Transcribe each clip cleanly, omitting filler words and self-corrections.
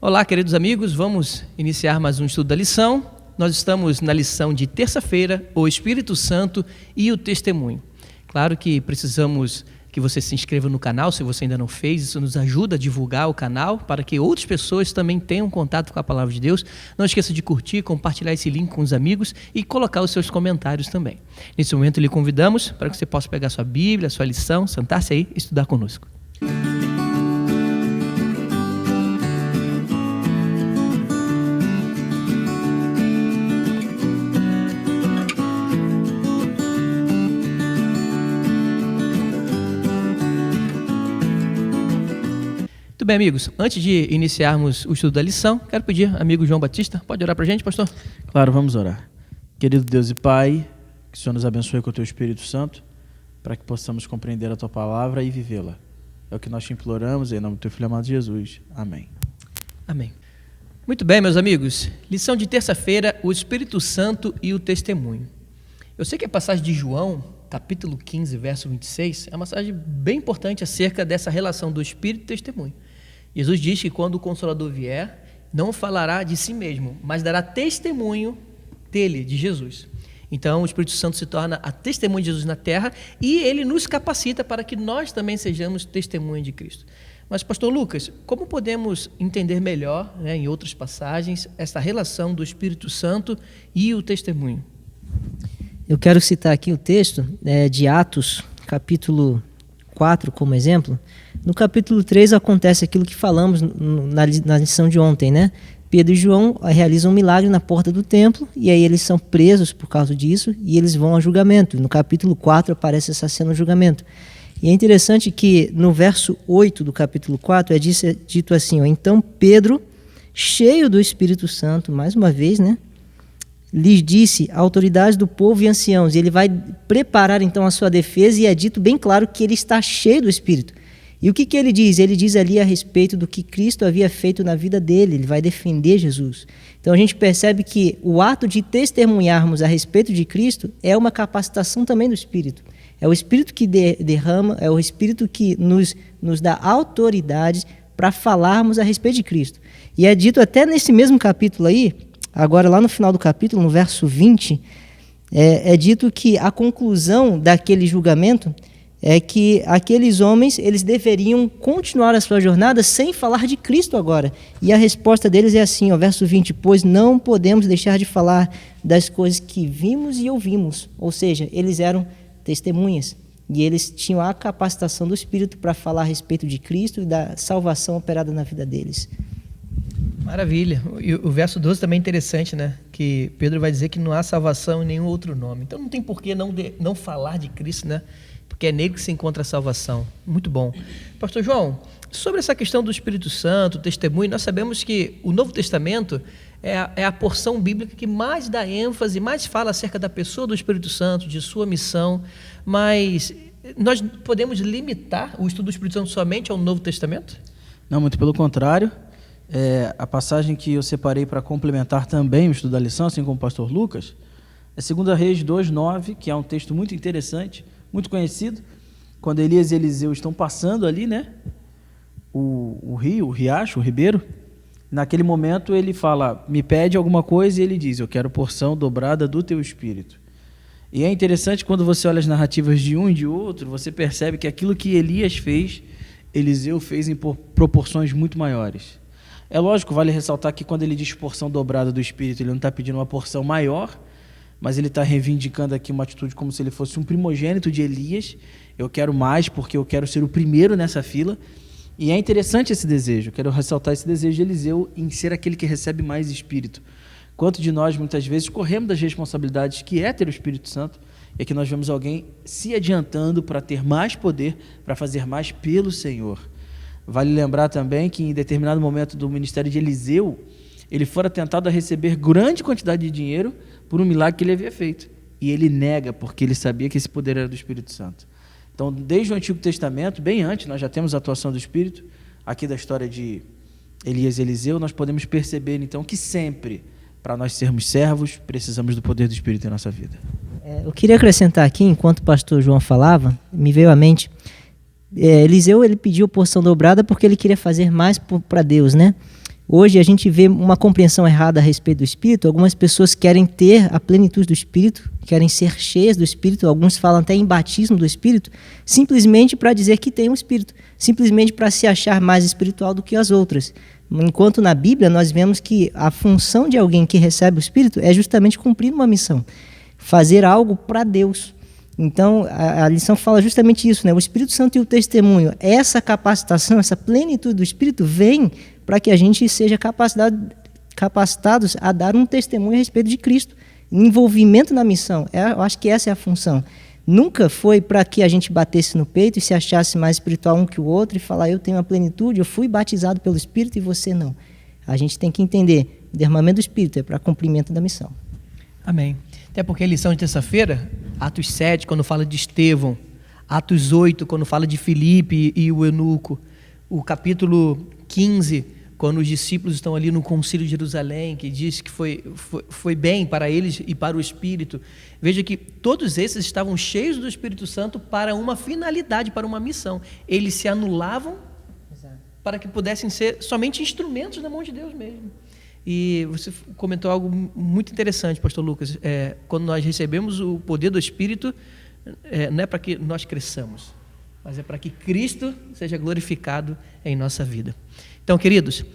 Olá, queridos amigos, vamos iniciar mais um estudo da lição. Nós estamos na lição de terça-feira, o Espírito Santo e o testemunho. Claro que precisamos que você se inscreva no canal, se você ainda não fez, isso nos ajuda a divulgar o canal, para que outras pessoas também tenham contato com a Palavra de Deus. Não esqueça de curtir, compartilhar esse link com os amigos e colocar os seus comentários também. Nesse momento, lhe convidamos para que você possa pegar sua Bíblia, sua lição, sentar-se aí e estudar conosco. Bem, amigos, antes de iniciarmos o estudo da lição, quero pedir, amigo João Batista, pode orar para a gente, pastor? Claro, vamos orar. Querido Deus e Pai, que o Senhor nos abençoe com o Teu Espírito Santo, para que possamos compreender a Tua Palavra e vivê-la. É o que nós te imploramos, em nome do Teu Filho amado Jesus. Amém. Amém. Muito bem, meus amigos, lição de terça-feira, o Espírito Santo e o testemunho. Eu sei que a passagem de João, capítulo 15, verso 26, é uma passagem bem importante acerca dessa relação do Espírito e testemunho. Jesus diz que quando o Consolador vier, não falará de si mesmo, mas dará testemunho dele, de Jesus. Então, o Espírito Santo se torna a testemunha de Jesus na terra e ele nos capacita para que nós também sejamos testemunha de Cristo. Mas, pastor Lucas, como podemos entender melhor, em outras passagens, essa relação do Espírito Santo e o testemunho? Eu quero citar aqui o texto de Atos, capítulo 4, como exemplo. No capítulo 3 acontece aquilo que falamos na lição de ontem, né? Pedro e João realizam um milagre na porta do templo e aí eles são presos por causa disso e eles vão a julgamento. No capítulo 4 aparece essa cena do julgamento. E é interessante que no verso 8 do capítulo 4 é dito assim, então Pedro, cheio do Espírito Santo, mais uma vez, né? Lhes disse, autoridades do povo e anciãos. Ele vai preparar então a sua defesa e é dito bem claro que ele está cheio do Espírito. E o que ele diz? Ele diz ali a respeito do que Cristo havia feito na vida dele, ele vai defender Jesus. Então a gente percebe que o ato de testemunharmos a respeito de Cristo é uma capacitação também do Espírito. É o Espírito que derrama, é o Espírito que nos dá autoridade para falarmos a respeito de Cristo. E é dito até nesse mesmo capítulo aí, agora lá no final do capítulo, no verso 20, é dito que a conclusão daquele julgamento é que aqueles homens, eles deveriam continuar a sua jornada sem falar de Cristo agora. E a resposta deles é assim, verso 20, pois não podemos deixar de falar das coisas que vimos e ouvimos. Ou seja, eles eram testemunhas e eles tinham a capacitação do Espírito para falar a respeito de Cristo e da salvação operada na vida deles. Maravilha. E o verso 12 também é interessante, né? Que Pedro vai dizer que não há salvação em nenhum outro nome. Então não tem por que não falar de Cristo, né? Porque é nele que se encontra a salvação. Muito bom. Pastor João, sobre essa questão do Espírito Santo, testemunho, nós sabemos que o Novo Testamento é a porção bíblica que mais dá ênfase, mais fala acerca da pessoa do Espírito Santo, de sua missão, mas nós podemos limitar o estudo do Espírito Santo somente ao Novo Testamento? Não, muito pelo contrário. A passagem que eu separei para complementar também o estudo da lição, assim como o pastor Lucas, é 2 Reis 2:9, que é um texto muito interessante, muito conhecido, quando Elias e Eliseu estão passando ali, né? O rio, o riacho, o ribeiro. Naquele momento ele fala, me pede alguma coisa e ele diz, eu quero porção dobrada do teu espírito. E é interessante quando você olha as narrativas de um e de outro, você percebe que aquilo que Elias fez, Eliseu fez em proporções muito maiores. É lógico, vale ressaltar que quando ele diz porção dobrada do Espírito, ele não está pedindo uma porção maior, mas ele está reivindicando aqui uma atitude como se ele fosse um primogênito de Elias. Eu quero mais porque eu quero ser o primeiro nessa fila. E é interessante esse desejo, quero ressaltar esse desejo de Eliseu em ser aquele que recebe mais Espírito. Quanto de nós, muitas vezes, corremos das responsabilidades que é ter o Espírito Santo, e que nós vemos alguém se adiantando para ter mais poder, para fazer mais pelo Senhor. Vale lembrar também que em determinado momento do ministério de Eliseu, ele fora tentado a receber grande quantidade de dinheiro por um milagre que ele havia feito. E ele nega, porque ele sabia que esse poder era do Espírito Santo. Então, desde o Antigo Testamento, bem antes, nós já temos a atuação do Espírito, aqui da história de Elias e Eliseu, nós podemos perceber, então, que sempre, para nós sermos servos, precisamos do poder do Espírito em nossa vida. Eu queria acrescentar aqui, enquanto o pastor João falava, me veio à mente, Eliseu ele pediu porção dobrada porque ele queria fazer mais para Deus, né? Hoje a gente vê uma compreensão errada a respeito do Espírito. Algumas pessoas querem ter a plenitude do Espírito, querem ser cheias do Espírito, alguns falam até em batismo do Espírito, simplesmente para dizer que tem um Espírito, simplesmente para se achar mais espiritual do que as outras. Enquanto na Bíblia nós vemos que a função de alguém que recebe o Espírito é justamente cumprir uma missão, fazer algo para Deus. Então, a lição fala justamente isso, né? O Espírito Santo e o testemunho, essa capacitação, essa plenitude do Espírito vem para que a gente seja capacitados a dar um testemunho a respeito de Cristo. Envolvimento na missão, eu acho que essa é a função. Nunca foi para que a gente batesse no peito e se achasse mais espiritual um que o outro e falar, eu tenho a plenitude, eu fui batizado pelo Espírito e você não. A gente tem que entender, o derramamento do Espírito é para cumprimento da missão. Amém. Até porque a lição de terça-feira, Atos 7, quando fala de Estevão, Atos 8, quando fala de Filipe e o eunuco, o capítulo 15, quando os discípulos estão ali no concílio de Jerusalém, que diz que foi bem para eles e para o Espírito. Veja que todos esses estavam cheios do Espírito Santo para uma finalidade, para uma missão. Eles se anulavam para que pudessem ser somente instrumentos na mão de Deus mesmo. E você comentou algo muito interessante, pastor Lucas. Quando nós recebemos o poder do Espírito, não é para que nós cresçamos, mas é para que Cristo seja glorificado em nossa vida. Então, queridos,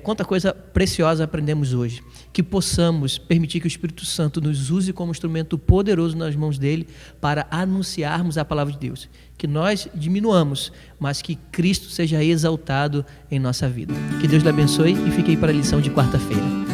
quanta coisa preciosa aprendemos hoje. Que possamos permitir que o Espírito Santo nos use como instrumento poderoso nas mãos dele para anunciarmos a palavra de Deus. Que nós diminuamos, mas que Cristo seja exaltado em nossa vida. Que Deus lhe abençoe e fique aí para a lição de quarta-feira.